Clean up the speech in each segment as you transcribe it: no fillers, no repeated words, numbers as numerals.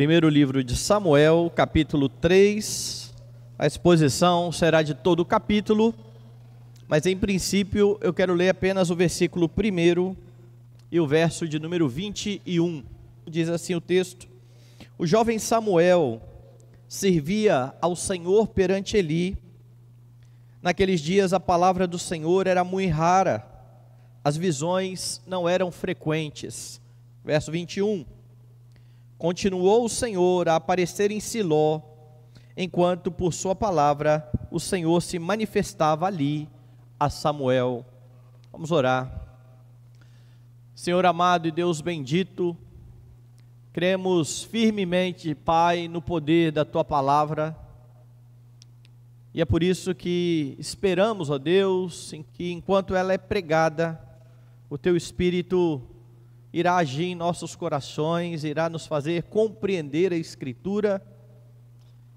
Primeiro livro de Samuel, capítulo 3. A exposição será de todo o capítulo, mas em princípio eu quero ler apenas o versículo 1 e o verso de número 21. Diz assim o texto: O jovem Samuel servia ao Senhor perante Eli. Naqueles dias a palavra do Senhor era muito rara, as visões não eram frequentes. Verso 21. Continuou o Senhor a aparecer em Siló, enquanto por sua palavra o Senhor se manifestava ali a Samuel. Vamos orar. Senhor amado e Deus bendito, cremos firmemente, Pai, no poder da Tua palavra, e é por isso que esperamos, ó Deus, que enquanto ela é pregada, o Teu Espírito irá agir em nossos corações, irá nos fazer compreender a Escritura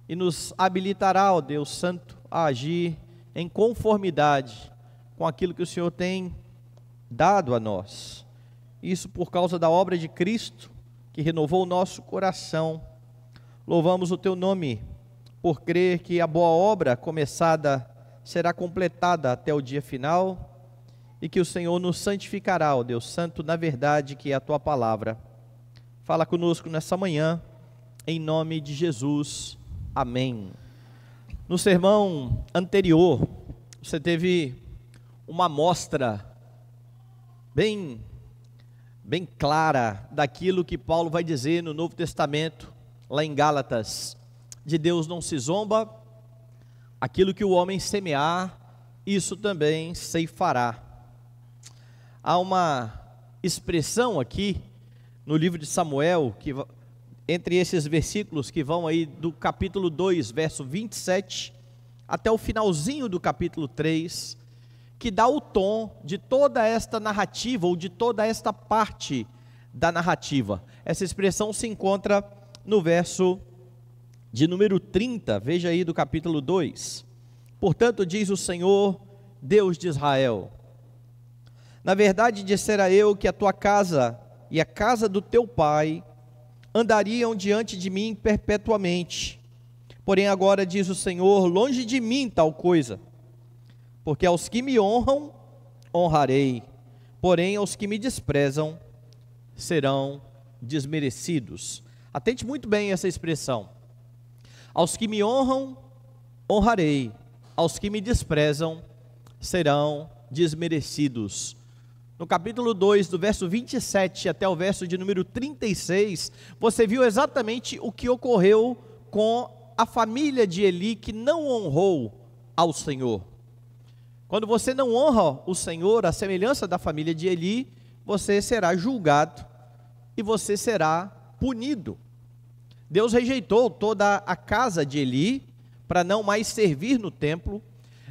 e nos habilitará, ó Deus Santo, a agir em conformidade com aquilo que o Senhor tem dado a nós. Isso por causa da obra de Cristo, que renovou o nosso coração. Louvamos o Teu nome, por crer que a boa obra começada será completada até o dia final, e que o Senhor nos santificará, ó Deus Santo, na verdade que é a Tua palavra. Fala conosco nessa manhã, em nome de Jesus, amém. No sermão anterior, você teve uma amostra bem clara daquilo que Paulo vai dizer no Novo Testamento, lá em Gálatas: de Deus não se zomba, aquilo que o homem semear, isso também ceifará. Há uma expressão aqui no livro de Samuel, que entre esses versículos que vão aí do capítulo 2, verso 27, até o finalzinho do capítulo 3, que dá o tom de toda esta narrativa, ou de toda esta parte da narrativa. Essa expressão se encontra no verso de número 30, veja aí do capítulo 2. Portanto, diz o Senhor, Deus de Israel: na verdade dissera eu que a tua casa e a casa do teu pai andariam diante de mim perpetuamente. Porém agora diz o Senhor, longe de mim tal coisa, porque aos que me honram, honrarei, porém aos que me desprezam, serão desmerecidos. Atente muito bem essa expressão: aos que me honram, honrarei, aos que me desprezam, serão desmerecidos. No capítulo 2, do verso 27 até o verso de número 36, você viu exatamente o que ocorreu com a família de Eli, que não honrou ao Senhor. Quando você não honra o Senhor, a semelhança da família de Eli, você será julgado e você será punido. Deus rejeitou toda a casa de Eli para não mais servir no templo.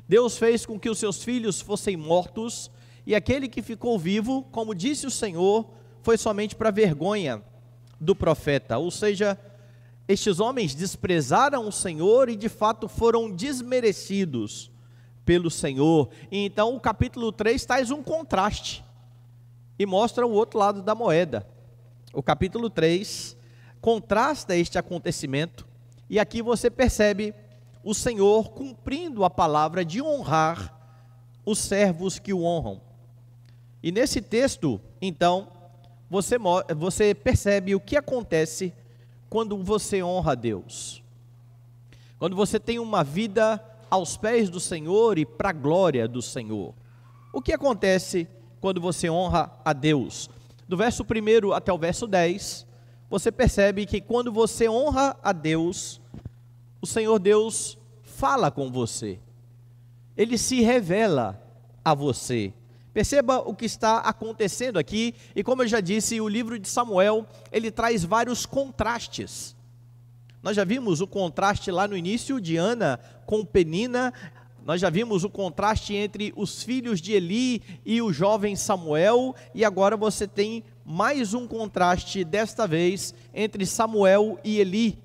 Deus fez com que os seus filhos fossem mortos, e aquele que ficou vivo, como disse o Senhor, foi somente para vergonha do profeta. Ou seja, estes homens desprezaram o Senhor e de fato foram desmerecidos pelo Senhor. E então o capítulo 3 traz um contraste e mostra o outro lado da moeda. O capítulo 3 contrasta este acontecimento, e aqui você percebe o Senhor cumprindo a palavra de honrar os servos que o honram. E nesse texto, então, você percebe o que acontece quando você honra a Deus. Quando você tem uma vida aos pés do Senhor e para a glória do Senhor. O que acontece quando você honra a Deus? Do verso 1 até o verso 10, você percebe que quando você honra a Deus, o Senhor Deus fala com você. Ele se revela a você. Perceba o que está acontecendo aqui, e como eu já disse, o livro de Samuel, ele traz vários contrastes. Nós já vimos o contraste lá no início de Ana com Penina, nós já vimos o contraste entre os filhos de Eli e o jovem Samuel, e agora você tem mais um contraste, desta vez, entre Samuel e Eli.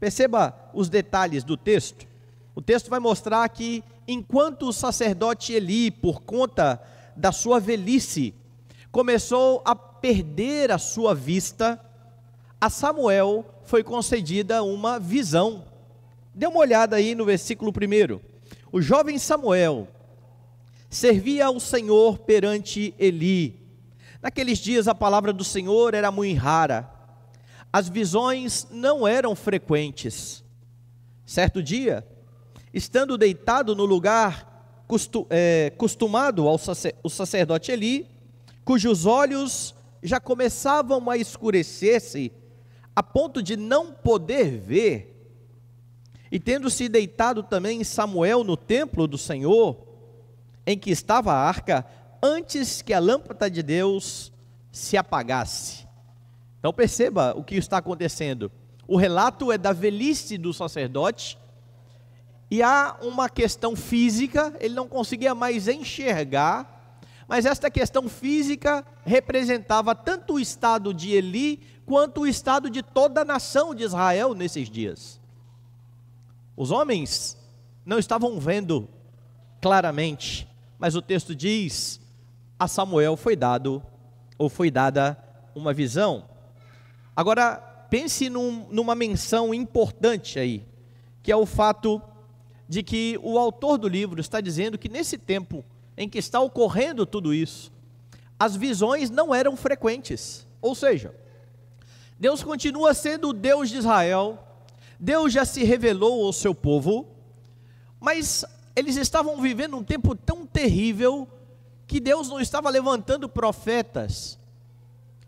Perceba os detalhes do texto. O texto vai mostrar que enquanto o sacerdote Eli, por conta da sua velhice, começou a perder a sua vista, a Samuel foi concedida uma visão. Dê uma olhada aí no versículo 1. O jovem Samuel servia ao Senhor perante Eli. Naqueles dias a palavra do Senhor era muito rara. As visões não eram frequentes. Certo dia, estando deitado no lugar costumado ao sacerdote Eli, cujos olhos já começavam a escurecer-se, a ponto de não poder ver, e tendo-se deitado também Samuel no templo do Senhor, em que estava a arca, antes que a lâmpada de Deus se apagasse. Então perceba o que está acontecendo. O relato é da velhice do sacerdote, e há uma questão física, ele não conseguia mais enxergar, mas esta questão física representava tanto o estado de Eli, quanto o estado de toda a nação de Israel nesses dias. Os homens não estavam vendo claramente, mas o texto diz, a Samuel foi dada uma visão. Agora, pense numa menção importante aí, que é o fato de que o autor do livro está dizendo que nesse tempo em que está ocorrendo tudo isso, as visões não eram frequentes. Ou seja, Deus continua sendo o Deus de Israel, Deus já se revelou ao seu povo, mas eles estavam vivendo um tempo tão terrível que Deus não estava levantando profetas.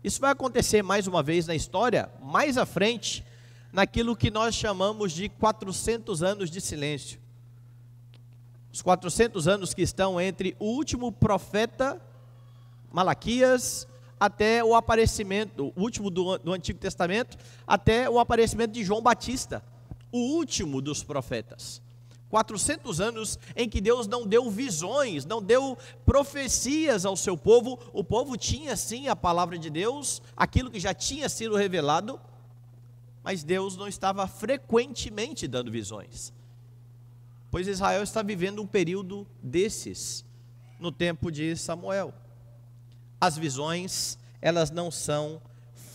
Isso vai acontecer mais uma vez na história, mais à frente, naquilo que nós chamamos de 400 anos de silêncio. Os 400 anos que estão entre o último profeta, Malaquias, até o aparecimento, o último do Antigo Testamento, até o aparecimento de João Batista, o último dos profetas. 400 anos em que Deus não deu visões, não deu profecias ao seu povo. O povo tinha sim a palavra de Deus, aquilo que já tinha sido revelado, mas Deus não estava frequentemente dando visões, pois Israel está vivendo um período desses, no tempo de Samuel. As visões, elas não são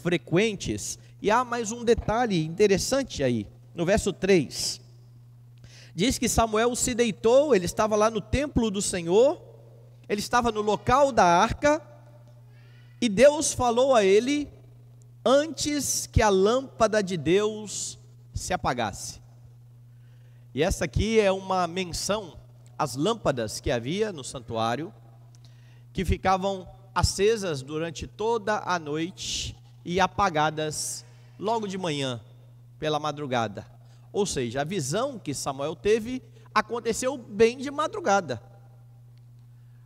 frequentes. E há mais um detalhe interessante aí, no verso 3. Diz que Samuel se deitou, ele estava lá no templo do Senhor, ele estava no local da arca, e Deus falou a ele, antes que a lâmpada de Deus se apagasse. E essa aqui é uma menção às lâmpadas que havia no santuário, que ficavam acesas durante toda a noite e apagadas logo de manhã, pela madrugada. Ou seja, a visão que Samuel teve aconteceu bem de madrugada.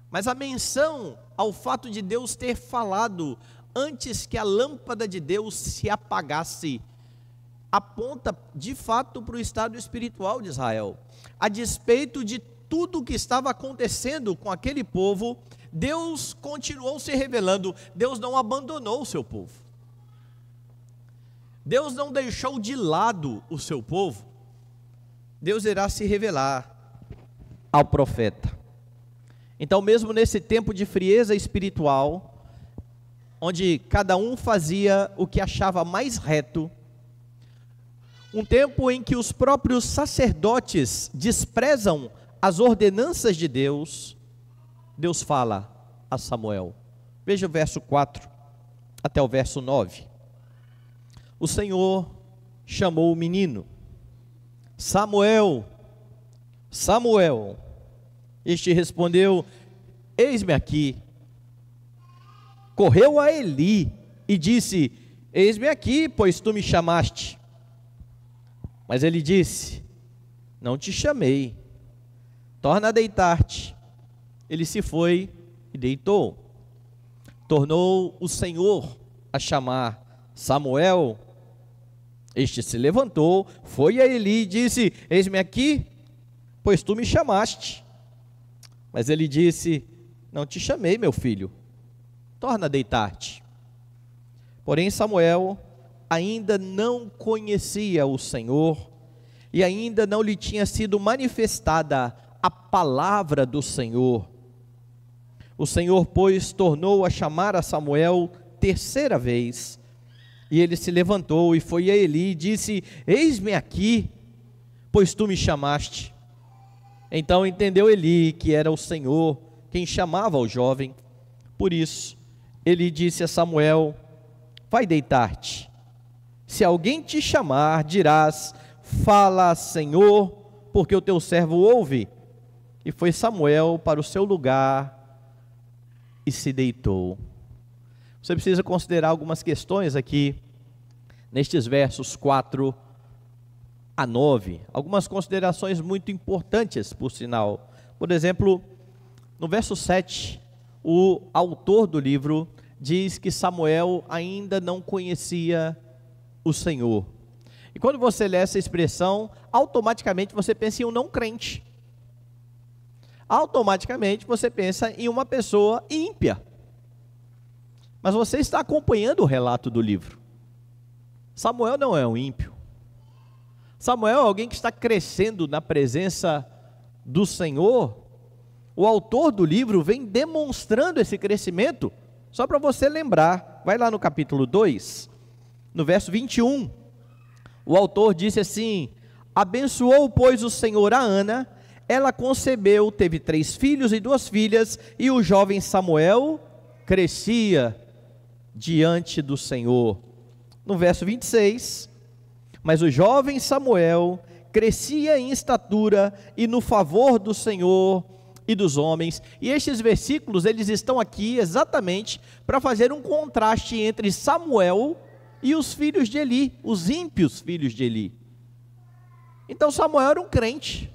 Mas a menção ao fato de Deus ter falado antes que a lâmpada de Deus se apagasse, aponta de fato para o estado espiritual de Israel. A despeito de tudo o que estava acontecendo com aquele povo, Deus continuou se revelando. Deus não abandonou o seu povo. Deus não deixou de lado o seu povo. Deus irá se revelar ao profeta. Então, mesmo nesse tempo de frieza espiritual, onde cada um fazia o que achava mais reto, um tempo em que os próprios sacerdotes desprezam as ordenanças de Deus, Deus fala a Samuel. Veja o verso 4 até o verso 9. O Senhor chamou o menino: Samuel, Samuel. Este respondeu: eis-me aqui. Correu a Eli e disse: eis-me aqui, pois tu me chamaste. Mas ele disse: não te chamei, torna a deitar-te. Ele se foi e deitou. Tornou o Senhor a chamar Samuel. Este se levantou, foi a Eli e disse: eis-me aqui, pois tu me chamaste. Mas ele disse: não te chamei, meu filho, torna a deitar-te. Porém Samuel ainda não conhecia o Senhor, e ainda não lhe tinha sido manifestada a palavra do Senhor. O Senhor, pois, tornou a chamar a Samuel terceira vez, E ele se levantou e foi a Eli e disse: eis-me aqui, pois tu me chamaste. Então entendeu Eli que era o Senhor quem chamava o jovem. Por isso, Eli disse a Samuel: vai deitar-te. Se alguém te chamar, dirás: fala, Senhor, porque o teu servo ouve. E foi Samuel para o seu lugar e se deitou. Você precisa considerar algumas questões aqui, nestes versos 4 a 9. Algumas considerações muito importantes, por sinal. Por exemplo, no verso 7, o autor do livro diz que Samuel ainda não conhecia o Senhor. E quando você lê essa expressão, automaticamente você pensa em um não crente. Automaticamente você pensa em uma pessoa ímpia. Mas você está acompanhando o relato do livro. Samuel não é um ímpio. Samuel é alguém que está crescendo na presença do Senhor. O autor do livro vem demonstrando esse crescimento. Só para você lembrar, vai lá no capítulo 2, no verso 21. O autor disse assim: abençoou, pois, o Senhor a Ana. Ela concebeu, teve 3 filhos e 2 filhas, e o jovem Samuel crescia diante do Senhor. No verso 26, mas o jovem Samuel crescia em estatura e no favor do Senhor e dos homens. E estes versículos, eles estão aqui exatamente para fazer um contraste entre Samuel e os filhos de Eli, os ímpios filhos de Eli. Então Samuel era um crente.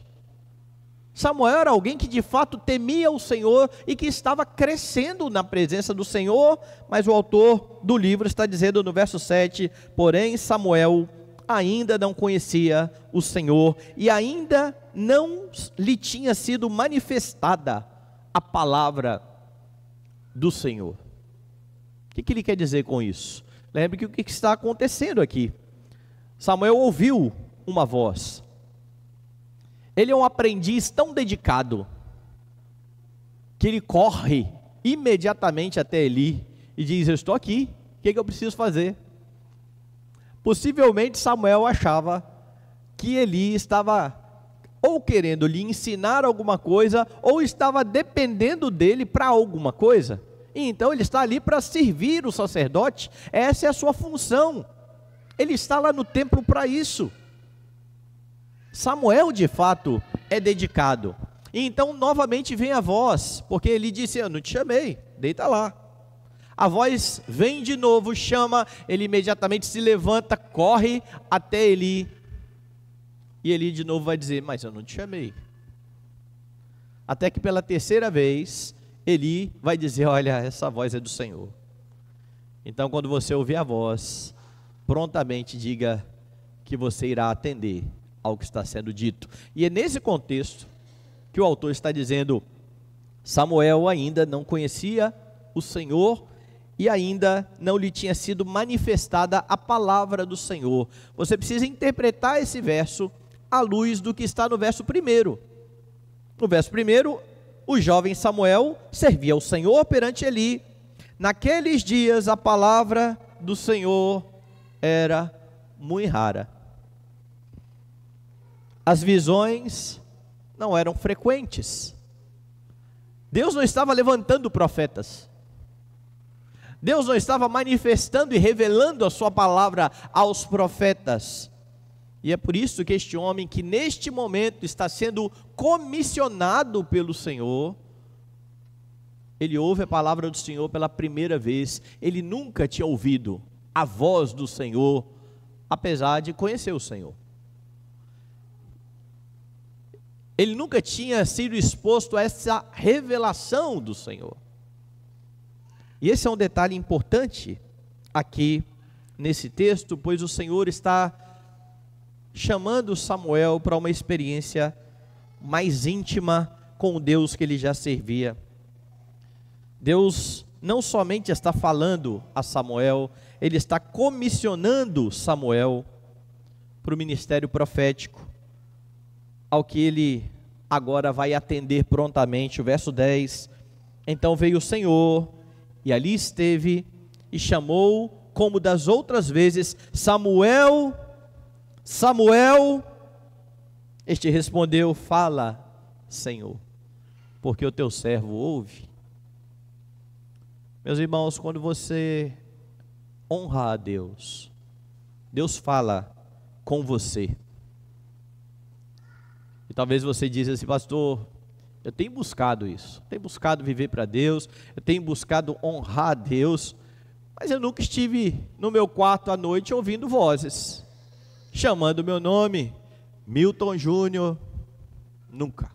Samuel era alguém que de fato temia o Senhor e que estava crescendo na presença do Senhor, mas o autor do livro está dizendo no verso 7, porém Samuel ainda não conhecia o Senhor e ainda não lhe tinha sido manifestada a palavra do Senhor. O que ele quer dizer com isso? Lembre que o que está acontecendo aqui? Samuel ouviu uma voz. Ele é um aprendiz tão dedicado que ele corre imediatamente até Eli e diz: eu estou aqui, o que eu preciso fazer? Possivelmente Samuel achava que Eli estava ou querendo lhe ensinar alguma coisa, ou estava dependendo dele para alguma coisa. E então ele está ali para servir o sacerdote, essa é a sua função. Ele está lá no templo para isso. Samuel de fato é dedicado. E então novamente vem a voz, porque ele disse: eu não te chamei, deita lá. A voz vem de novo, chama, ele imediatamente se levanta, corre até Eli. E Eli de novo vai dizer: mas eu não te chamei. Até que pela terceira vez, Eli vai dizer: olha, essa voz é do Senhor. Então quando você ouvir a voz, prontamente diga que você irá atender ao que está sendo dito. E é nesse contexto que o autor está dizendo: Samuel ainda não conhecia o Senhor e ainda não lhe tinha sido manifestada a palavra do Senhor. Você precisa interpretar esse verso à luz do que está no verso 1. No verso 1, o jovem Samuel servia ao Senhor perante Eli. Naqueles dias a palavra do Senhor era muito rara. As visões não eram frequentes. Deus não estava levantando profetas. Deus não estava manifestando e revelando a sua palavra aos profetas. E é por isso que este homem, que neste momento está sendo comissionado pelo Senhor, ele ouve a palavra do Senhor pela primeira vez. Ele nunca tinha ouvido a voz do Senhor, apesar de conhecer o Senhor. Ele nunca tinha sido exposto a essa revelação do Senhor. E esse é um detalhe importante aqui nesse texto, pois o Senhor está chamando Samuel para uma experiência mais íntima com o Deus que ele já servia. Deus não somente está falando a Samuel, ele está comissionando Samuel para o ministério profético, ao que ele agora vai atender prontamente. O verso 10, então veio o Senhor, e ali esteve, e chamou como das outras vezes: Samuel, Samuel. Este respondeu: fala, Senhor, porque o teu servo ouve. Meus irmãos, quando você honra a Deus, Deus fala com você. E talvez você diz assim: pastor, eu tenho buscado isso, tenho buscado viver para Deus, eu tenho buscado honrar a Deus, mas eu nunca estive no meu quarto à noite ouvindo vozes, chamando o meu nome, Milton Júnior, nunca.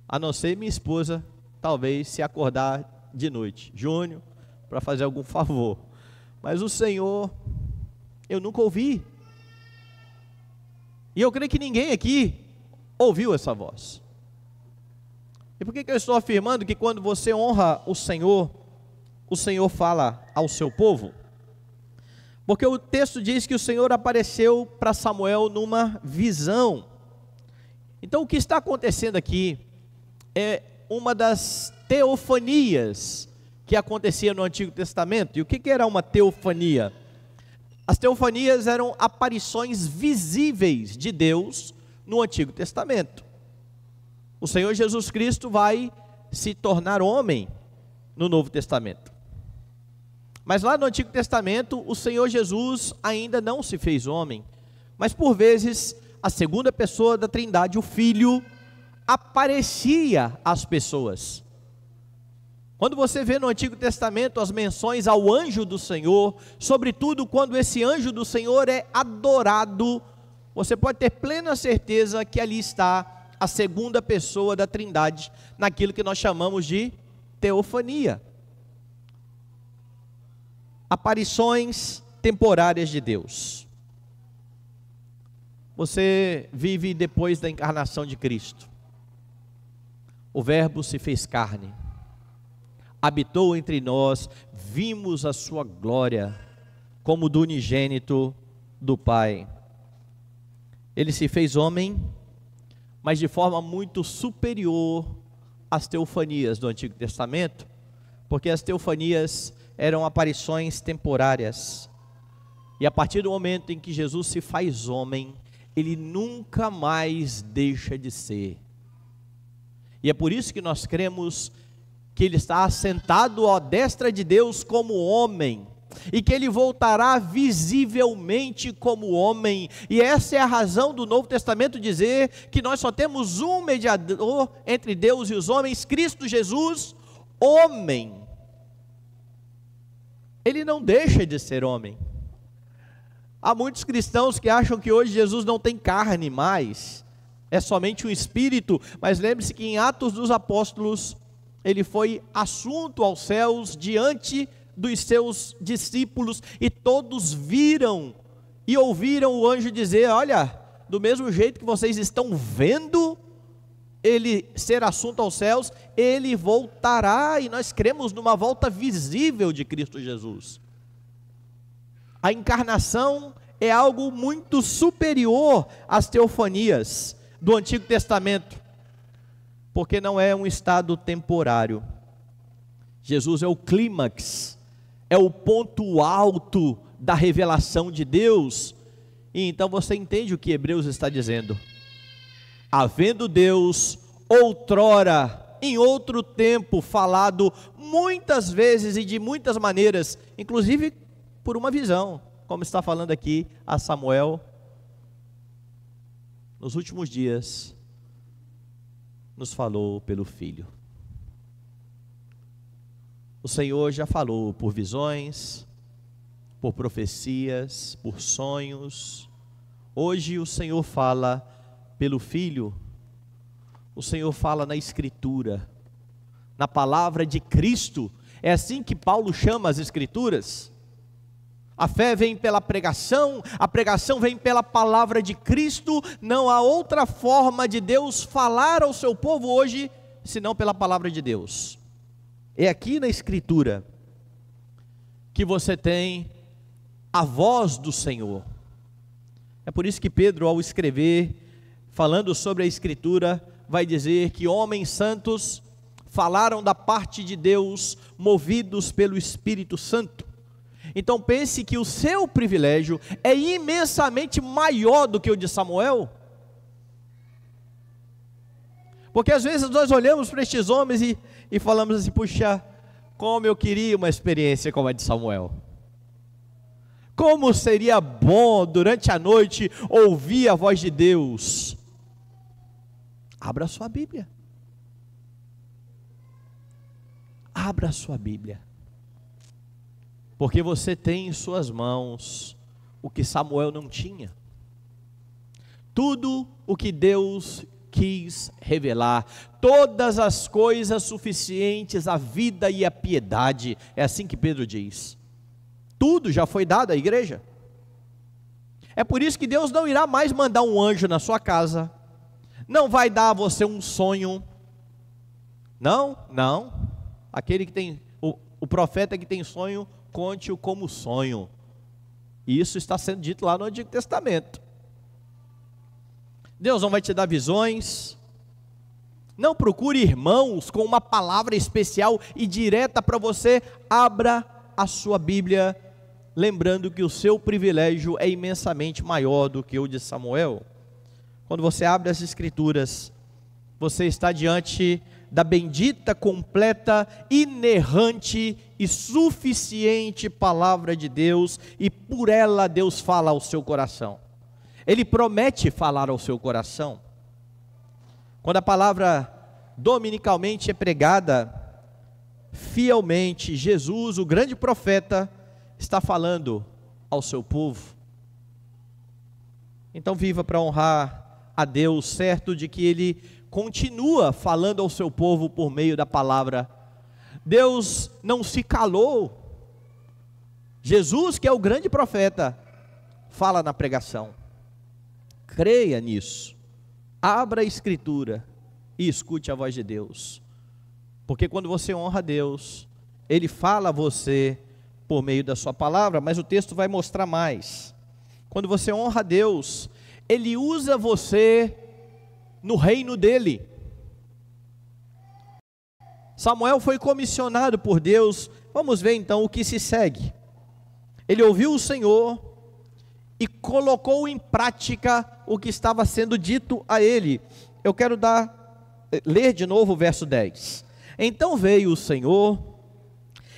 A não ser minha esposa, talvez, se acordar de noite, Júnior, para fazer algum favor. Mas o Senhor, eu nunca ouvi. E eu creio que ninguém aqui ouviu essa voz. E por que eu estou afirmando que quando você honra o Senhor fala ao seu povo? Porque o texto diz que o Senhor apareceu para Samuel numa visão. Então o que está acontecendo aqui é uma das teofanias que acontecia no Antigo Testamento. E o que era uma teofania? As teofanias eram aparições visíveis de Deus no Antigo Testamento. O Senhor Jesus Cristo vai se tornar homem no Novo Testamento. Mas lá no Antigo Testamento, o Senhor Jesus ainda não se fez homem. Mas por vezes, a segunda pessoa da Trindade, o Filho, aparecia às pessoas. Quando você vê no Antigo Testamento as menções ao anjo do Senhor, sobretudo quando esse anjo do Senhor é adorado, você pode ter plena certeza que ali está a segunda pessoa da Trindade, naquilo que nós chamamos de teofania. Aparições temporárias de Deus. Você vive depois da encarnação de Cristo. O Verbo se fez carne, habitou entre nós, vimos a sua glória, como do unigênito do Pai. Ele se fez homem, mas de forma muito superior às teofanias do Antigo Testamento, porque as teofanias eram aparições temporárias, e a partir do momento em que Jesus se faz homem, ele nunca mais deixa de ser. E é por isso que nós cremos que ele está assentado à destra de Deus como homem, e que ele voltará visivelmente como homem. E essa é a razão do Novo Testamento dizer que nós só temos um mediador entre Deus e os homens, Cristo Jesus, homem. Ele não deixa de ser homem. Há muitos cristãos que acham que hoje Jesus não tem carne mais, é somente um espírito. Mas lembre-se que em Atos dos Apóstolos, ele foi assunto aos céus diante dos seus discípulos, e todos viram e ouviram o anjo dizer: olha, do mesmo jeito que vocês estão vendo ele ser assunto aos céus, ele voltará. E nós cremos numa volta visível de Cristo Jesus. A encarnação é algo muito superior às teofanias do Antigo Testamento, porque não é um estado temporário. Jesus é o clímax, é o ponto alto da revelação de Deus. E então você entende o que Hebreus está dizendo: havendo Deus outrora, em outro tempo, falado muitas vezes e de muitas maneiras, inclusive por uma visão, como está falando aqui a Samuel, nos últimos dias nos falou pelo Filho. O Senhor já falou por visões, por profecias, por sonhos. Hoje o Senhor fala pelo Filho. O Senhor fala na Escritura, na palavra de Cristo. É assim que Paulo chama as Escrituras. A fé vem pela pregação, a pregação vem pela palavra de Cristo. Não há outra forma de Deus falar ao seu povo hoje, senão pela palavra de Deus. É aqui na Escritura que você tem a voz do Senhor. É por isso que Pedro, ao escrever, falando sobre a Escritura, vai dizer que homens santos falaram da parte de Deus, movidos pelo Espírito Santo. Então pense que o seu privilégio é imensamente maior do que o de Samuel. Porque às vezes nós olhamos para estes homens e falamos assim: puxa, como eu queria uma experiência como a de Samuel. Como seria bom durante a noite ouvir a voz de Deus. Abra a sua Bíblia. Abra a sua Bíblia. Porque você tem em suas mãos o que Samuel não tinha. Tudo o que Deus quis revelar, todas as coisas suficientes à vida e à piedade, é assim que Pedro diz. Tudo já foi dado à igreja. É por isso que Deus não irá mais mandar um anjo na sua casa, não vai dar a você um sonho, não, aquele que tem, o profeta que tem sonho, conte-o como sonho. Isso está sendo dito lá no Antigo Testamento. Deus não vai te dar visões. Não procure irmãos com uma palavra especial e direta para você. Abra a sua Bíblia, lembrando que o seu privilégio é imensamente maior do que o de Samuel. Quando você abre as Escrituras, você está diante da bendita, completa, inerrante e suficiente palavra de Deus, e por ela Deus fala ao seu coração. Ele promete falar ao seu coração. Quando a palavra dominicalmente é pregada, fielmente, Jesus, o grande profeta, está falando ao seu povo. Então viva para honrar a Deus, certo de que Ele continua falando ao seu povo por meio da palavra. Deus não se calou. Jesus, que é o grande profeta, fala na pregação. Creia nisso, abra a Escritura e escute a voz de Deus, porque quando você honra a Deus, Ele fala a você por meio da sua palavra, mas o texto vai mostrar mais. Quando você honra a Deus, Ele usa você no reino dEle. Samuel foi comissionado por Deus. Vamos ver então o que se segue. Ele ouviu o Senhor e colocou em prática o que estava sendo dito a ele. Eu quero ler de novo o verso 10. Então veio o Senhor,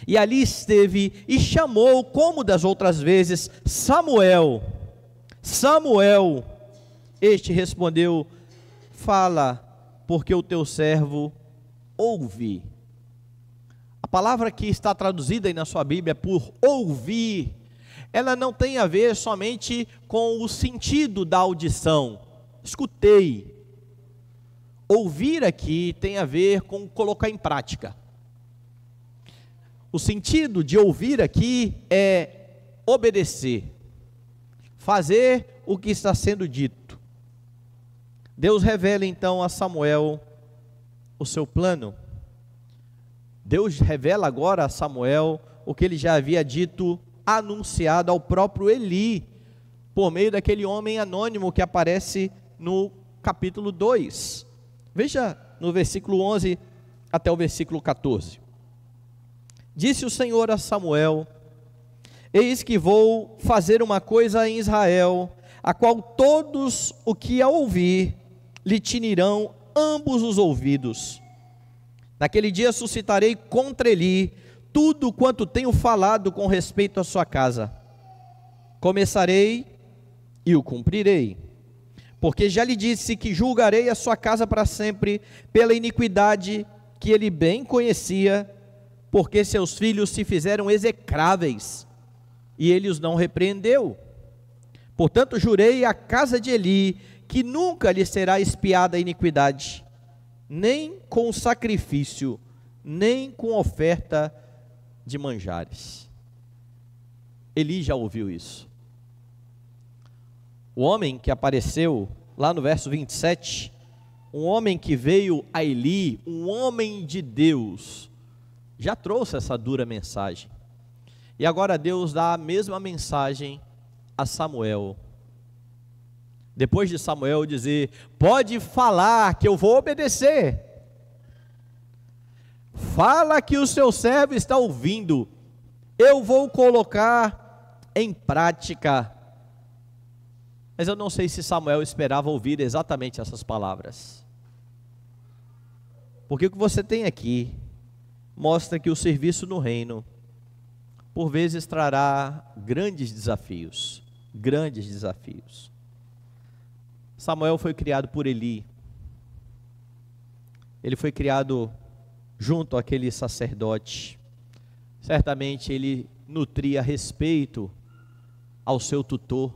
e ali esteve, e chamou, como das outras vezes, Samuel. Samuel. Este respondeu: fala, porque o teu servo ouve. A palavra que está traduzida aí na sua Bíblia por ouvir, ela não tem a ver somente com o sentido da audição. Escutei. Ouvir aqui tem a ver com colocar em prática. O sentido de ouvir aqui é obedecer, fazer o que está sendo dito. Deus revela então a Samuel o seu plano. Deus revela agora a Samuel o que ele já havia dito, anunciado ao próprio Eli, por meio daquele homem anônimo que aparece no capítulo 2. Veja no versículo 11 até o versículo 14. Disse o Senhor a Samuel: eis que vou fazer uma coisa em Israel, a qual todos o que a ouvir lhe tinirão ambos os ouvidos. Naquele dia suscitarei contra Eli tudo quanto tenho falado com respeito à sua casa. Começarei e o cumprirei, porque já lhe disse que julgarei a sua casa para sempre pela iniquidade que ele bem conhecia, porque seus filhos se fizeram execráveis e ele os não repreendeu. Portanto jurei à casa de Eli que nunca lhe será expiada a iniquidade, nem com sacrifício, nem com oferta de manjares. Eli já ouviu isso. O homem que apareceu lá no verso 27, um homem que veio a Eli, um homem de Deus, já trouxe essa dura mensagem. E agora Deus dá a mesma mensagem a Samuel. Depois de Samuel dizer: pode falar que eu vou obedecer, Fala que o seu servo está ouvindo, eu vou colocar em prática. Mas eu não sei se Samuel esperava ouvir exatamente essas palavras, porque o que você tem aqui mostra que o serviço no reino, por vezes, trará grandes desafios. Grandes desafios. Samuel foi criado por Eli. Ele foi criado junto àquele sacerdote. Certamente ele nutria respeito ao seu tutor.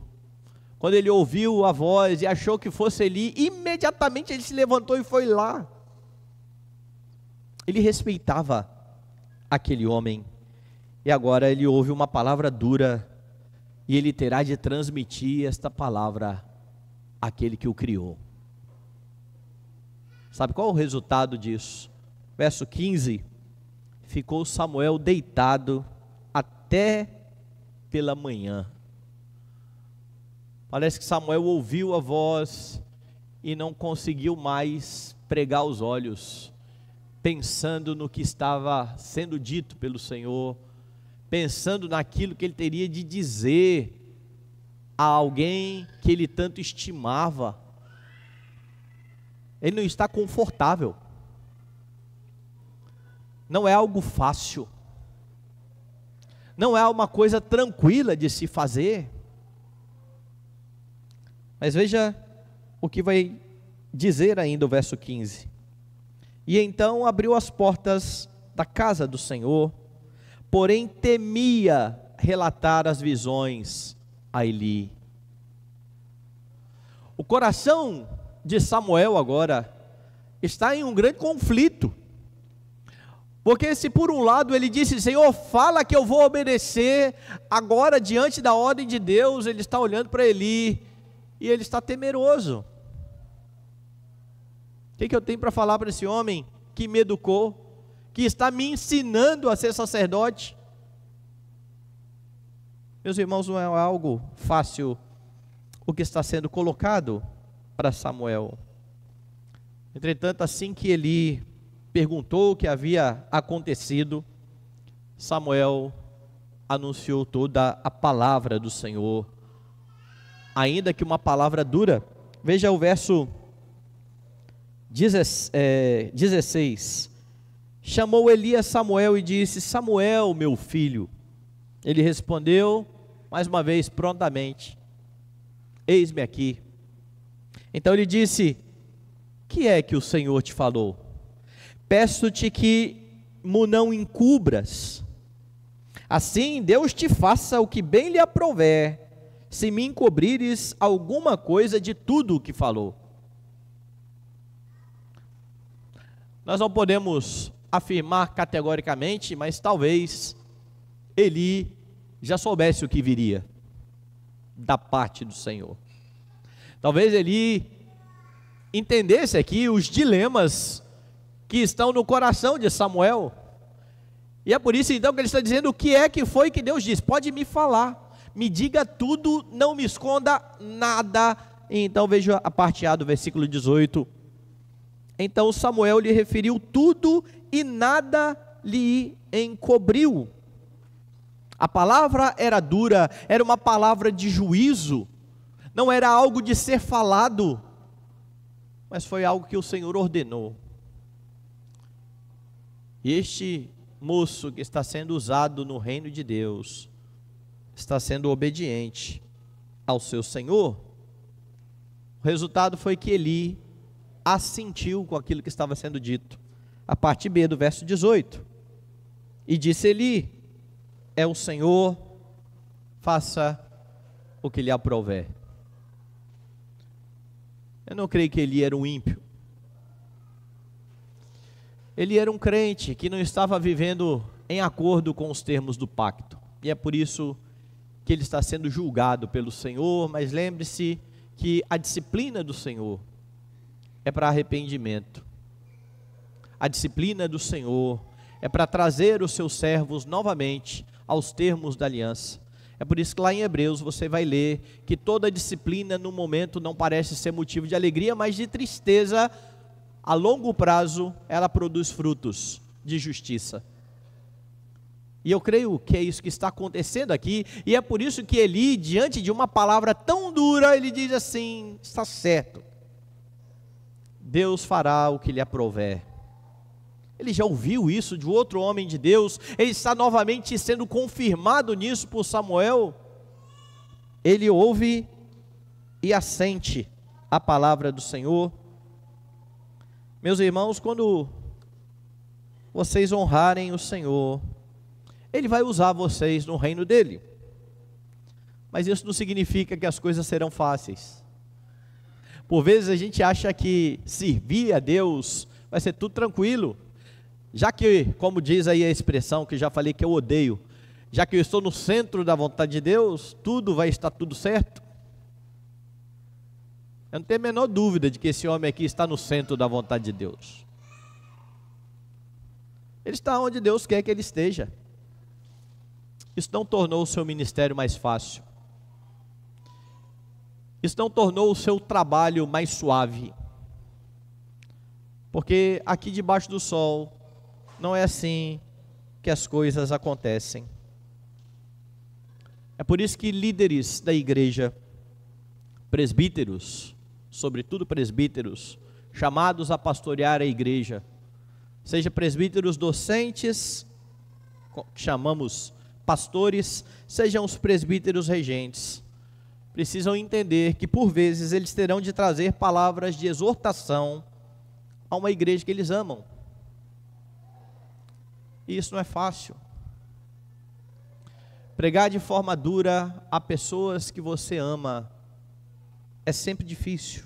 Quando ele ouviu a voz e achou que fosse Eli, imediatamente ele se levantou e foi lá. Ele respeitava aquele homem. E agora ele ouve uma palavra dura, e ele terá de transmitir esta palavra àquele que o criou. Sabe qual é o resultado disso? Verso 15, ficou Samuel deitado até pela manhã. Parece que Samuel ouviu a voz e não conseguiu mais pregar os olhos, pensando no que estava sendo dito pelo Senhor, pensando naquilo que ele teria de dizer a alguém que ele tanto estimava. Ele não está confortável. Não é algo fácil. Não é uma coisa tranquila de se fazer. Mas veja o que vai dizer ainda o verso 15. E então abriu as portas da casa do Senhor, porém temia relatar as visões a Eli. O coração de Samuel agora está em um grande conflito, porque se por um lado ele disse: Senhor, fala que eu vou obedecer, agora diante da ordem de Deus, ele está olhando para Eli, e ele está temeroso. O que eu tenho para falar para esse homem que me educou, que está me ensinando a ser sacerdote? Meus irmãos, não é algo fácil o que está sendo colocado para Samuel. Entretanto, assim que Eli perguntou o que havia acontecido, Samuel anunciou toda a palavra do Senhor, ainda que uma palavra dura. Veja o verso 16. Chamou Eli a Samuel e disse: Samuel, meu filho. Ele respondeu, mais uma vez, prontamente: eis-me aqui. Então ele disse: que é que o Senhor te falou? Peço-te que mo não encubras. Assim Deus te faça o que bem lhe aprouver, se me encobrires alguma coisa de tudo o que falou. Nós não podemos afirmar categoricamente, mas talvez Eli já soubesse o que viria da parte do Senhor. Talvez Eli entendesse aqui os dilemas que estão no coração de Samuel, e é por isso então que ele está dizendo: o que é que foi que Deus disse? Pode me falar, me diga tudo, não me esconda nada. E então veja a parte A do versículo 18. Então Samuel lhe referiu tudo e nada lhe encobriu. A palavra era dura, era uma palavra de juízo, não era algo de ser falado, mas foi algo que o Senhor ordenou. E este moço que está sendo usado no reino de Deus, está sendo obediente ao seu Senhor. O resultado foi que Eli assentiu com aquilo que estava sendo dito. A parte B do verso 18. E disse Eli: é o Senhor, faça o que lhe aprouver. Eu não creio que Eli era um ímpio. Ele era um crente que não estava vivendo em acordo com os termos do pacto. E é por isso que ele está sendo julgado pelo Senhor. Mas lembre-se que a disciplina do Senhor é para arrependimento. A disciplina do Senhor é para trazer os seus servos novamente aos termos da aliança. É por isso que lá em Hebreus você vai ler que toda disciplina no momento não parece ser motivo de alegria, mas de tristeza. A longo prazo ela produz frutos. de justiça. E eu creio que é isso que está acontecendo aqui, e é por isso que Eli, diante de uma palavra tão dura, ele diz assim: está certo, Deus fará o que lhe aprouver. Ele já ouviu isso de outro homem de Deus, ele está novamente sendo confirmado nisso por Samuel. Ele ouve e assente a palavra do Senhor. Meus irmãos, quando vocês honrarem o Senhor, Ele vai usar vocês no reino dEle. Mas isso não significa que as coisas serão fáceis. Por vezes a gente acha que servir a Deus vai ser tudo tranquilo. Já que, como diz aí a expressão que já falei que eu odeio, já que eu estou no centro da vontade de Deus, tudo vai estar tudo certo. Eu não tenho a menor dúvida de que esse homem aqui está no centro da vontade de Deus. Ele está onde Deus quer que ele esteja. Isso não tornou o seu ministério mais fácil. Isso não tornou o seu trabalho mais suave. Porque aqui debaixo do sol, não é assim que as coisas acontecem. É por isso que líderes da igreja, presbíteros, sobretudo presbíteros, chamados a pastorear a igreja, seja presbíteros docentes, que chamamos pastores, sejam os presbíteros regentes, precisam entender que por vezes eles terão de trazer palavras de exortação a uma igreja que eles amam. E isso não é fácil. Pregar de forma dura a pessoas que você ama é sempre difícil.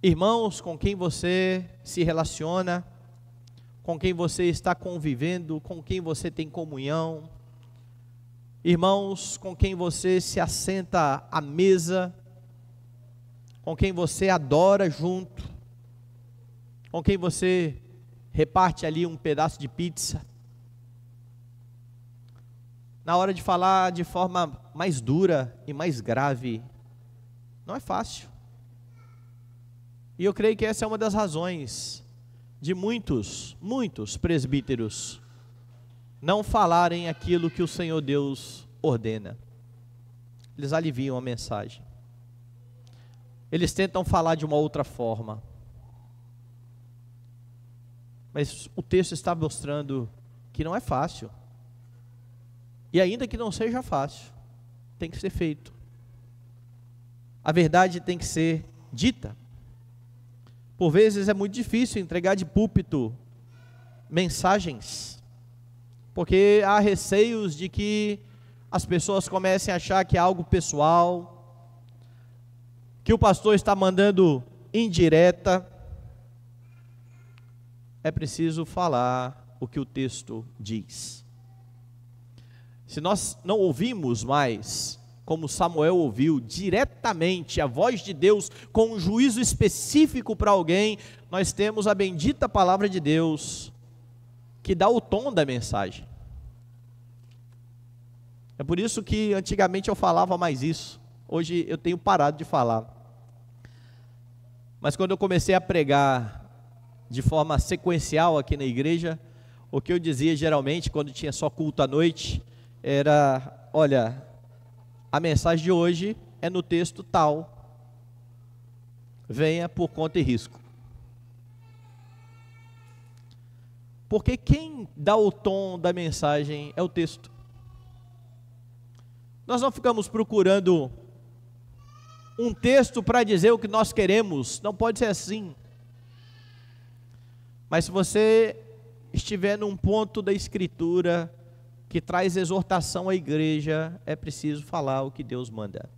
Irmãos com quem você se relaciona, com quem você está convivendo, com quem você tem comunhão, irmãos com quem você se assenta à mesa, com quem você adora junto, com quem você reparte ali um pedaço de pizza. Na hora de falar de forma mais dura e mais grave, não é fácil. E eu creio que essa é uma das razões de muitos presbíteros não falarem aquilo que o Senhor Deus ordena. Eles aliviam a mensagem. Eles tentam falar de uma outra forma. Mas o texto está mostrando que não é fácil. E ainda que não seja fácil, tem que ser feito. A verdade tem que ser dita. Por vezes é muito difícil entregar de púlpito mensagens, porque há receios de que as pessoas comecem a achar que é algo pessoal, que o pastor está mandando indireta. É preciso falar o que o texto diz. Se nós não ouvimos mais, como Samuel ouviu, diretamente a voz de Deus, com um juízo específico para alguém, nós temos a bendita palavra de Deus, que dá o tom da mensagem. É por isso que antigamente eu falava mais isso, hoje eu tenho parado de falar. Mas quando eu comecei a pregar de forma sequencial aqui na igreja, o que eu dizia geralmente, quando tinha só culto à noite, era: olha, a mensagem de hoje é no texto tal, venha por conta e risco. Porque quem dá o tom da mensagem é o texto. Nós não ficamos procurando um texto para dizer o que nós queremos, não pode ser assim. Mas se você estiver num ponto da Escritura que traz exortação à igreja, é preciso falar o que Deus manda.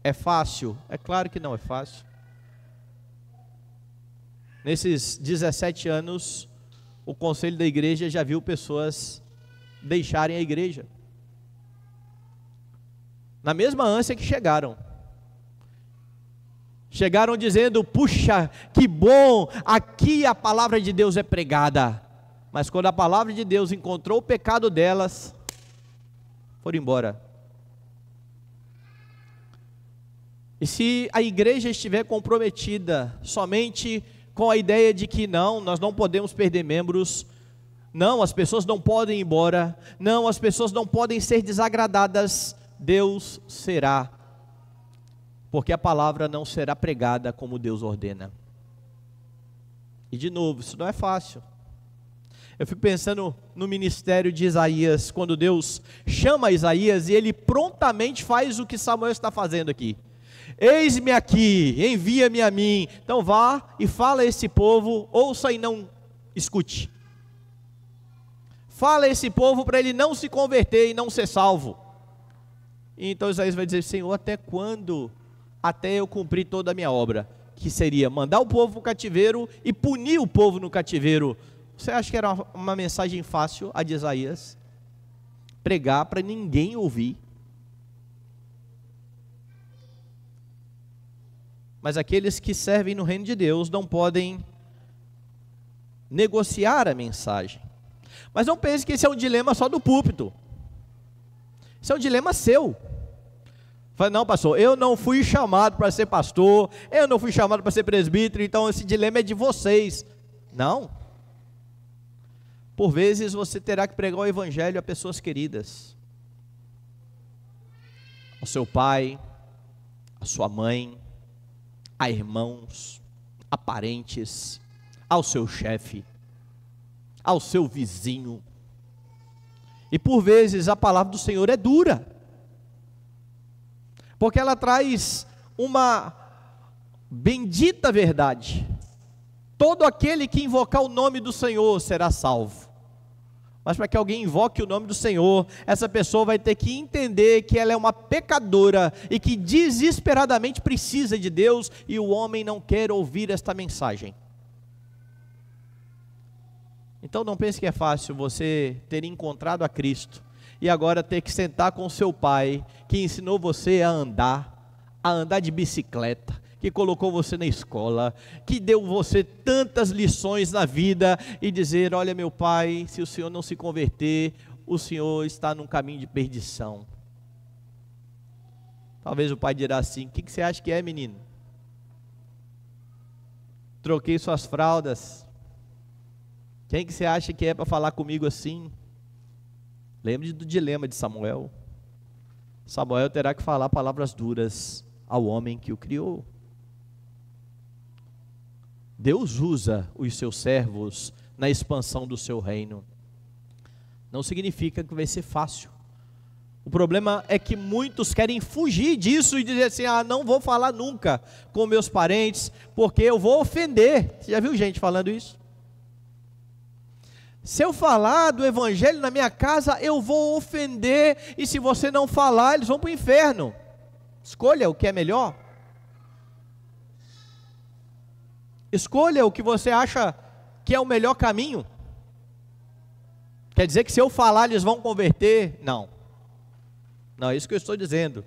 É fácil? É claro que não é fácil. Nesses 17 anos, o conselho da igreja já viu pessoas deixarem a igreja, na mesma ânsia que chegaram. Chegaram dizendo: puxa, que bom, aqui a palavra de Deus é pregada. Mas quando a palavra de Deus encontrou o pecado delas, foram embora. E se a igreja estiver comprometida somente com a ideia de que não, nós não podemos perder membros, não, as pessoas não podem ir embora, não, as pessoas não podem ser desagradadas, Deus será, porque a palavra não será pregada como Deus ordena. E de novo, isso não é fácil. Eu fico pensando no ministério de Isaías, quando Deus chama Isaías e ele prontamente faz o que Samuel está fazendo aqui. Eis-me aqui, envia-me a mim. Então vá e fala a esse povo, ouça e não escute. Fala a esse povo para ele não se converter e não ser salvo. E então Isaías vai dizer: Senhor, até quando? Até eu cumprir toda a minha obra, que seria mandar o povo para o cativeiro e punir o povo no cativeiro. Você acha que era uma mensagem fácil a de Isaías? Pregar para ninguém ouvir. Mas aqueles que servem no reino de Deus não podem negociar a mensagem. Mas não pense que esse é um dilema só do púlpito. Isso é um dilema seu. Fala: não, pastor, eu não fui chamado para ser pastor, eu não fui chamado para ser presbítero, então esse dilema é de vocês. Não. Por vezes você terá que pregar o evangelho a pessoas queridas. Ao seu pai, à sua mãe, a irmãos, a parentes, ao seu chefe, ao seu vizinho. E por vezes a palavra do Senhor é dura, porque ela traz uma bendita verdade: todo aquele que invocar o nome do Senhor será salvo. Mas para que alguém invoque o nome do Senhor, essa pessoa vai ter que entender que ela é uma pecadora e que desesperadamente precisa de Deus, e o homem não quer ouvir esta mensagem. Então não pense que é fácil você ter encontrado a Cristo e agora ter que sentar com o seu pai, que ensinou você a andar de bicicleta, que colocou você na escola, que deu você tantas lições na vida, e dizer: olha, meu pai, se o senhor não se converter, o senhor está num caminho de perdição. Talvez o pai dirá assim: o que você acha que é, menino? Troquei suas fraldas. Quem que você acha que é para falar comigo assim? Lembre do dilema de Samuel. Samuel terá que falar palavras duras ao homem que o criou. Deus usa os seus servos na expansão do seu reino. Não significa que vai ser fácil. O problema é que muitos querem fugir disso e dizer assim: ah, não vou falar nunca com meus parentes, porque eu vou ofender. Você já viu gente falando isso? Se eu falar do evangelho na minha casa, eu vou ofender, e se você não falar, eles vão para o inferno. Escolha o que é melhor. Escolha o que você acha que é o melhor caminho. Quer dizer que se eu falar, eles vão converter? Não. Não, é isso que eu estou dizendo.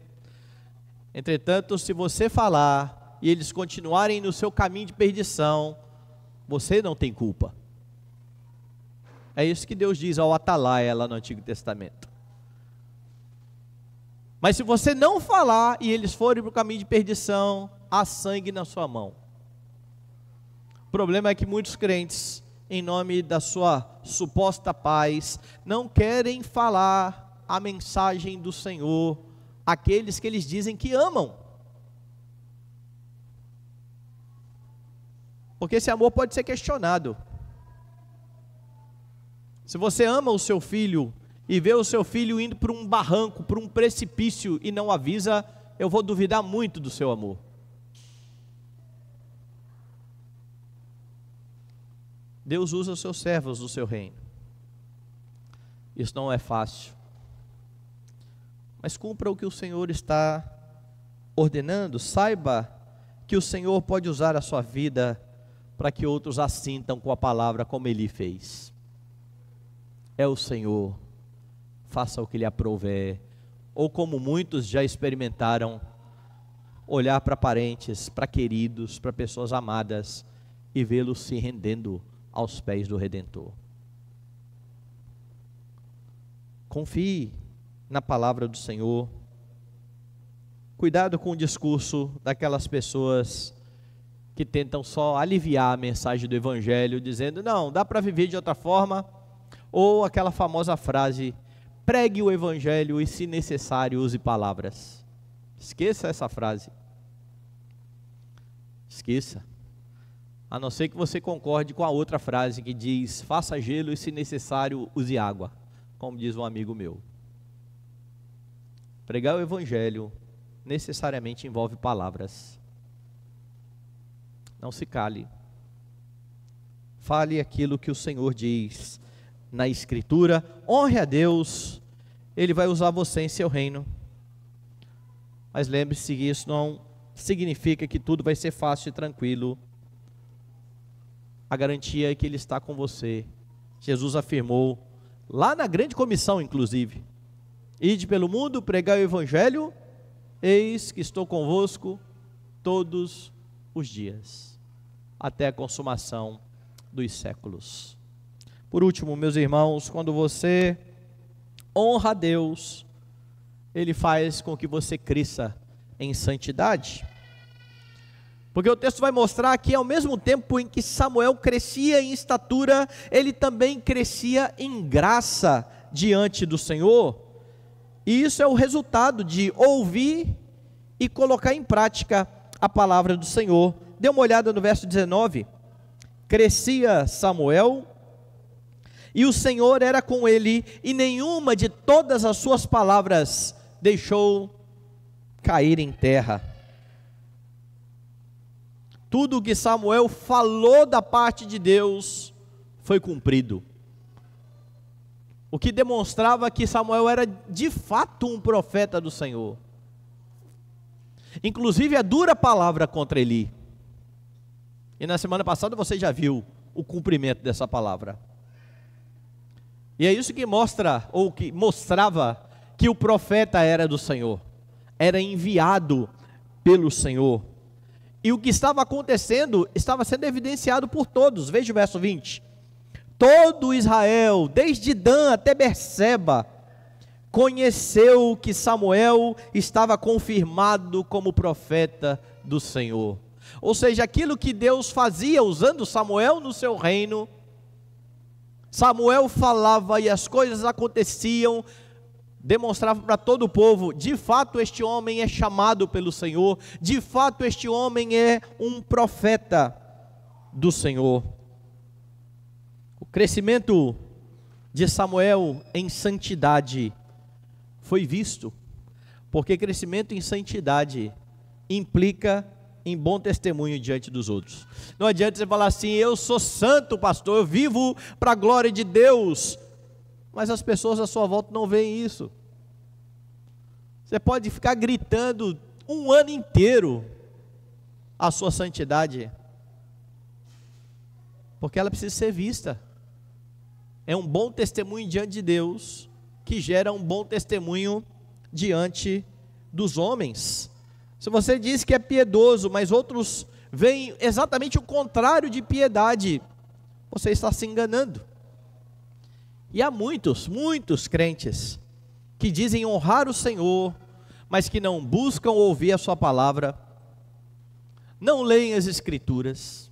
Entretanto, se você falar e eles continuarem no seu caminho de perdição, você não tem culpa. É isso que Deus diz ao Atalaia lá no Antigo Testamento. Mas se você não falar e eles forem para o caminho de perdição, há sangue na sua mão. O problema é que muitos crentes, em nome da sua suposta paz, não querem falar a mensagem do Senhor àqueles que eles dizem que amam. Porque esse amor pode ser questionado. Se você ama o seu filho e vê o seu filho indo para um barranco, para um precipício e não avisa, eu vou duvidar muito do seu amor. Deus usa os seus servos do seu reino. Isso não é fácil. Mas cumpra o que o Senhor está ordenando. Saiba que o Senhor pode usar a sua vida para que outros assintam com a palavra como Ele fez. É o Senhor, faça o que lhe aprouver. Ou como muitos já experimentaram, olhar para parentes, para queridos, para pessoas amadas e vê-los se rendendo aos pés do Redentor. Confie na palavra do Senhor. Cuidado com o discurso daquelas pessoas que tentam só aliviar a mensagem do Evangelho, dizendo, não, dá para viver de outra forma, ou aquela famosa frase, pregue o Evangelho e, se necessário, use palavras. Esqueça essa frase. Esqueça. A não ser que você concorde com a outra frase que diz, faça gelo e, se necessário, use água, como diz um amigo meu. Pregar o Evangelho necessariamente envolve palavras. Não se cale. Fale aquilo que o Senhor diz na Escritura. Honre a Deus. Ele vai usar você em seu reino. Mas lembre-se que isso não significa que tudo vai ser fácil e tranquilo. A garantia é que Ele está com você. Jesus afirmou, lá na grande comissão inclusive, ide pelo mundo, pregai o Evangelho, eis que estou convosco todos os dias, até a consumação dos séculos. Por último, meus irmãos, quando você honra a Deus, Ele faz com que você cresça em santidade. Porque o texto vai mostrar que ao mesmo tempo em que Samuel crescia em estatura, ele também crescia em graça diante do Senhor. E isso é o resultado de ouvir e colocar em prática a palavra do Senhor. Dê uma olhada no verso 19. Crescia Samuel, e o Senhor era com ele, e nenhuma de todas as suas palavras deixou cair em terra. Tudo o que Samuel falou da parte de Deus foi cumprido. O que demonstrava que Samuel era de fato um profeta do Senhor. Inclusive a dura palavra contra Eli. E na semana passada você já viu o cumprimento dessa palavra. E é isso que mostra, ou que mostrava, que o profeta era do Senhor. Era enviado pelo Senhor. E o que estava acontecendo, estava sendo evidenciado por todos. Veja o verso 20. Todo Israel, desde Dan até Berseba, conheceu que Samuel estava confirmado como profeta do Senhor. Ou seja, aquilo que Deus fazia usando Samuel no seu reino, Samuel falava e as coisas aconteciam, demonstrava para todo o povo, de fato este homem é chamado pelo Senhor, de fato este homem é um profeta do Senhor. O crescimento de Samuel em santidade foi visto, porque crescimento em santidade implica em bom testemunho diante dos outros. Não adianta você falar assim, eu sou santo, pastor, eu vivo para a glória de Deus, mas as pessoas à sua volta não veem isso. Você pode ficar gritando um ano inteiro a sua santidade, porque ela precisa ser vista. É um bom testemunho diante de Deus, que gera um bom testemunho diante dos homens. Se você diz que é piedoso, mas outros veem exatamente o contrário de piedade, você está se enganando. E há muitos crentes que dizem honrar o Senhor, mas que não buscam ouvir a sua palavra, não leem as Escrituras,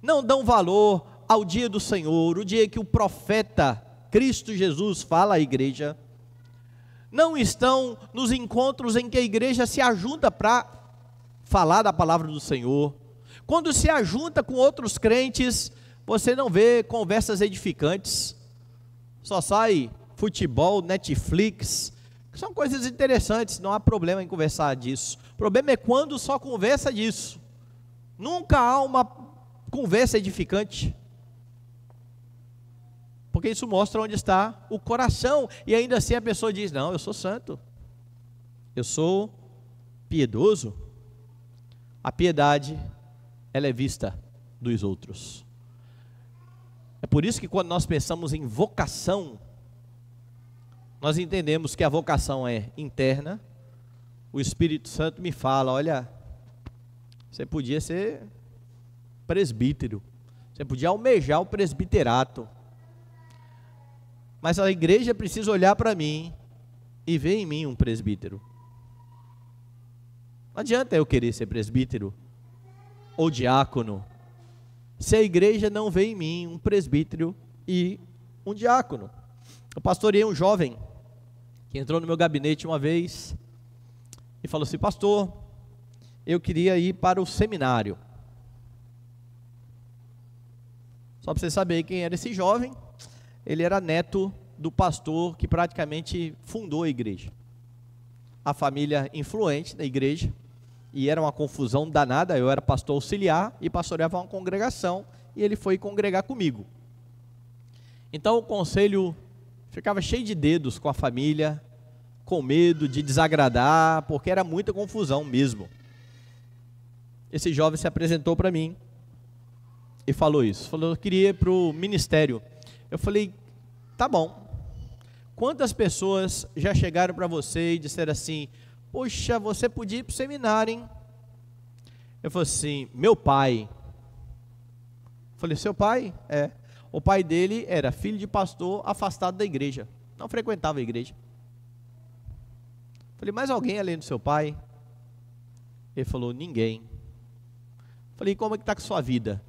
não dão valor ao dia do Senhor, o dia que o profeta Cristo Jesus fala à igreja, não estão nos encontros em que a igreja se ajunta para falar da palavra do Senhor. Quando se ajunta com outros crentes, você não vê conversas edificantes, só sai futebol, Netflix, são coisas interessantes, não há problema em conversar disso. O problema é quando só conversa disso, nunca há uma conversa edificante, porque isso mostra onde está o coração, e ainda assim a pessoa diz, não, eu sou santo, eu sou piedoso. A piedade, ela é vista dos outros. É por isso que quando nós pensamos em vocação, nós entendemos que a vocação é interna. O Espírito Santo me fala, olha, você podia ser presbítero, você podia almejar o presbiterato, mas a igreja precisa olhar para mim e ver em mim um presbítero. Não adianta eu querer ser presbítero ou diácono se a igreja não vê em mim um presbítero e um diácono? Eu pastoreei um jovem que entrou no meu gabinete uma vez e falou assim: pastor, eu queria ir para o seminário. Só para você saber quem era esse jovem, ele era neto do pastor que praticamente fundou a igreja. A família influente da igreja, e era uma confusão danada. Eu era pastor auxiliar e pastoreava uma congregação, e ele foi congregar comigo. Então o conselho ficava cheio de dedos com a família, com medo de desagradar, porque era muita confusão mesmo. Esse jovem se apresentou para mim e falou isso, falou: eu queria ir para o ministério. Eu falei: tá bom. Quantas pessoas já chegaram para você e disseram assim: poxa, você podia ir para o seminário, hein? Eu falei assim: meu pai. Eu falei: seu pai? É. O pai dele era filho de pastor, afastado da igreja, não frequentava a igreja. Eu falei: mais alguém além do seu pai? Ele falou: ninguém. Eu falei: como é que está com a sua vida?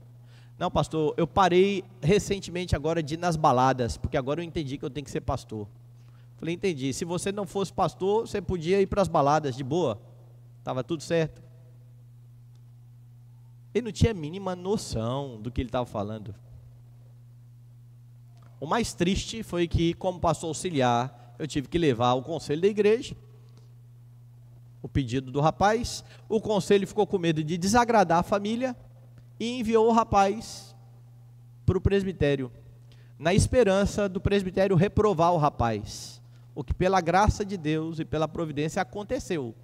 Não, pastor, eu parei recentemente agora de ir nas baladas, porque agora eu entendi que eu tenho que ser pastor. Falei: entendi. Se você não fosse pastor, você podia ir para as baladas de boa, estava tudo certo. Ele não tinha a mínima noção do que ele estava falando. O mais triste foi que, como pastor auxiliar, eu tive que levar ao conselho da igreja o pedido do rapaz. O conselho ficou com medo de desagradar a família e enviou o rapaz para o presbitério, na esperança do presbitério reprovar o rapaz, o que pela graça de Deus e pela providência aconteceu,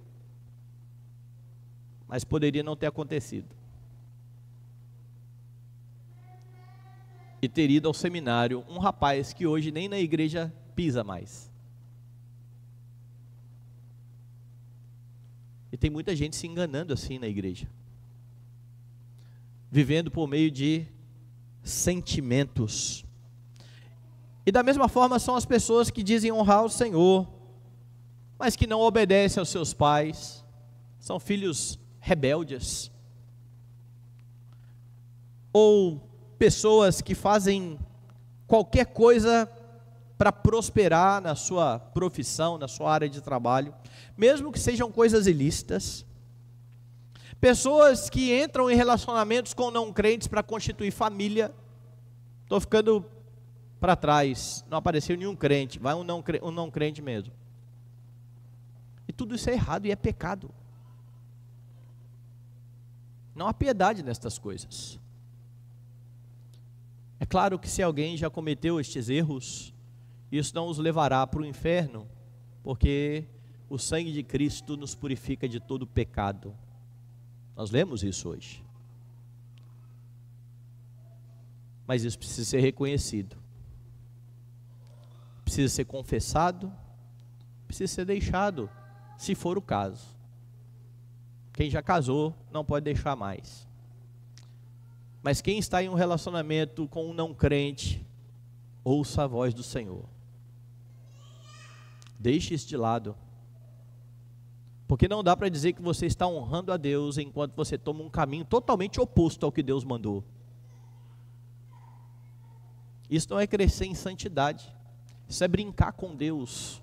mas poderia não ter acontecido, e ter ido ao seminário um rapaz que hoje nem na igreja pisa mais. E tem muita gente se enganando assim na igreja, vivendo por meio de sentimentos. E da mesma forma são as pessoas que dizem honrar o Senhor, mas que não obedecem aos seus pais, são filhos rebeldes, ou pessoas que fazem qualquer coisa para prosperar na sua profissão, na sua área de trabalho, mesmo que sejam coisas ilícitas. Pessoas que entram em relacionamentos com não crentes para constituir família. Estou ficando para trás, não apareceu nenhum crente, vai um não crente mesmo. E tudo isso é errado e é pecado. Não há piedade nestas coisas. É claro que se alguém já cometeu estes erros, isso não os levará para o inferno, porque o sangue de Cristo nos purifica de todo pecado. Nós lemos isso hoje. Mas isso precisa ser reconhecido, precisa ser confessado, precisa ser deixado, se for o caso. Quem já casou não pode deixar mais. Mas quem está em um relacionamento com um não crente, ouça a voz do Senhor. Deixe isso de lado. Porque não dá para dizer que você está honrando a Deus enquanto você toma um caminho totalmente oposto ao que Deus mandou. Isso não é crescer em santidade. Isso é brincar com Deus.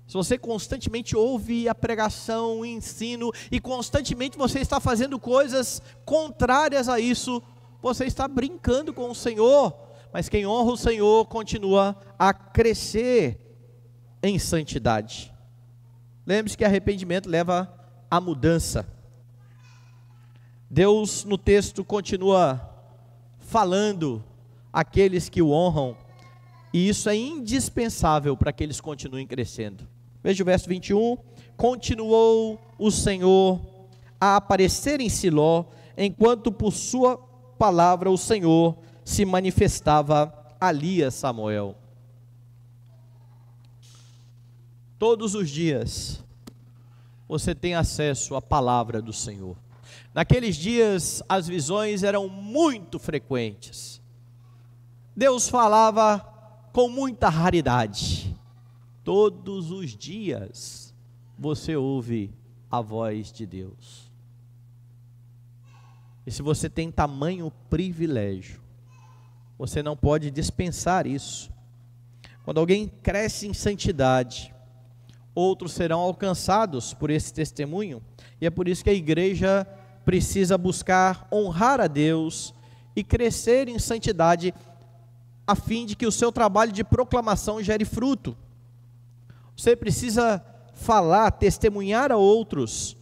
Se você constantemente ouve a pregação, o ensino, e constantemente você está fazendo coisas contrárias a isso, você está brincando com o Senhor. Mas quem honra o Senhor continua a crescer em santidade. Lembre-se que arrependimento leva à mudança. Deus no texto continua falando àqueles que o honram, e isso é indispensável para que eles continuem crescendo. Veja o verso 21, continuou o Senhor a aparecer em Siló, enquanto por sua palavra o Senhor se manifestava ali a Samuel. Todos os dias você tem acesso à palavra do Senhor. Naqueles dias as visões eram muito frequentes. Deus falava com muita raridade. Todos os dias você ouve a voz de Deus. E se você tem tamanho privilégio, você não pode dispensar isso. Quando alguém cresce em santidade, outros serão alcançados por esse testemunho, e é por isso que a igreja precisa buscar honrar a Deus e crescer em santidade, a fim de que o seu trabalho de proclamação gere fruto. Você precisa falar, testemunhar a outros.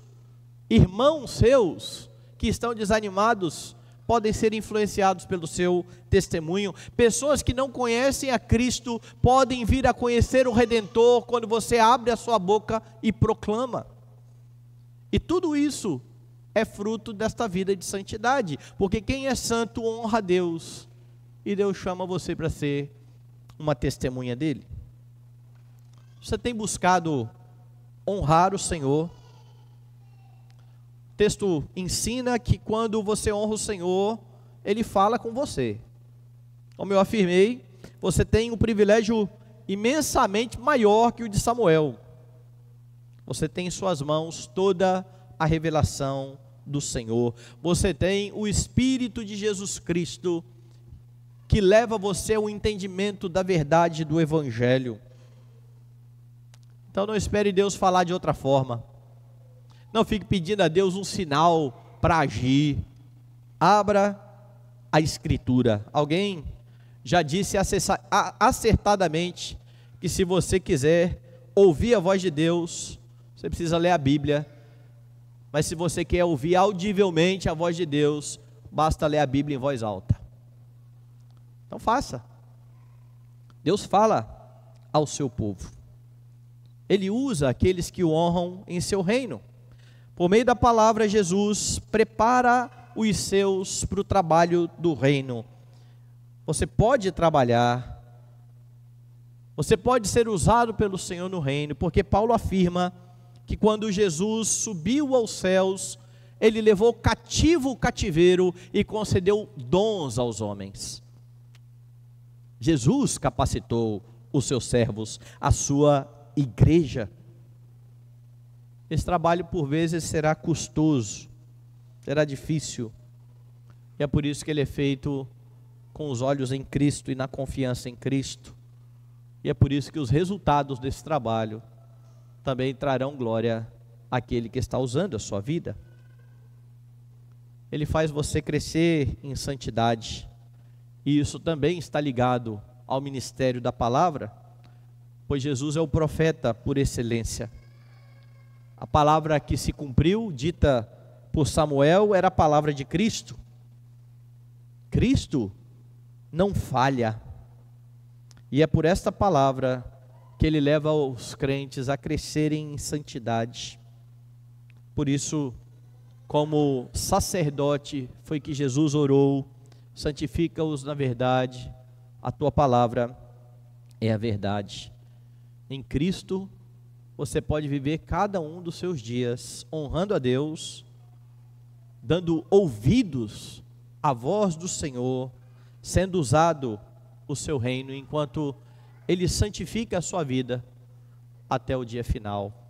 Irmãos seus que estão desanimados podem ser influenciados pelo seu testemunho. Pessoas que não conhecem a Cristo podem vir a conhecer o Redentor quando você abre a sua boca e proclama. E tudo isso é fruto desta vida de santidade, porque quem é santo honra a Deus, e Deus chama você para ser uma testemunha dele. Você tem buscado honrar o Senhor? O texto ensina que quando você honra o Senhor, Ele fala com você. Como eu afirmei, você tem um privilégio imensamente maior que o de Samuel. Você tem em suas mãos toda a revelação do Senhor. Você tem o Espírito de Jesus Cristo, que leva você ao entendimento da verdade do Evangelho. Então não espere Deus falar de outra forma. Não fique pedindo a Deus um sinal para agir. Abra a Escritura. Alguém já disse acertadamente que se você quiser ouvir a voz de Deus, você precisa ler a Bíblia. Mas se você quer ouvir audivelmente a voz de Deus, basta ler a Bíblia em voz alta. Então faça. Deus fala ao seu povo. Ele usa aqueles que o honram em seu reino. Por meio da palavra, Jesus prepara os seus para o trabalho do reino. Você pode trabalhar, você pode ser usado pelo Senhor no reino, porque Paulo afirma que quando Jesus subiu aos céus, Ele levou cativo o cativeiro e concedeu dons aos homens. Jesus capacitou os seus servos, a sua igreja. Esse trabalho por vezes será custoso, será difícil, e é por isso que ele é feito com os olhos em Cristo e na confiança em Cristo, e é por isso que os resultados desse trabalho também trarão glória àquele que está usando a sua vida. Ele faz você crescer em santidade, e isso também está ligado ao ministério da palavra, pois Jesus é o profeta por excelência. A palavra que se cumpriu, dita por Samuel, era a palavra de Cristo. Cristo não falha, e é por esta palavra que Ele leva os crentes a crescerem em santidade. Por isso, como sacerdote, foi que Jesus orou: santifica-os na verdade, a tua palavra é a verdade. Em Cristo, você pode viver cada um dos seus dias honrando a Deus, dando ouvidos à voz do Senhor, sendo usado o seu reino, enquanto Ele santifica a sua vida até o dia final.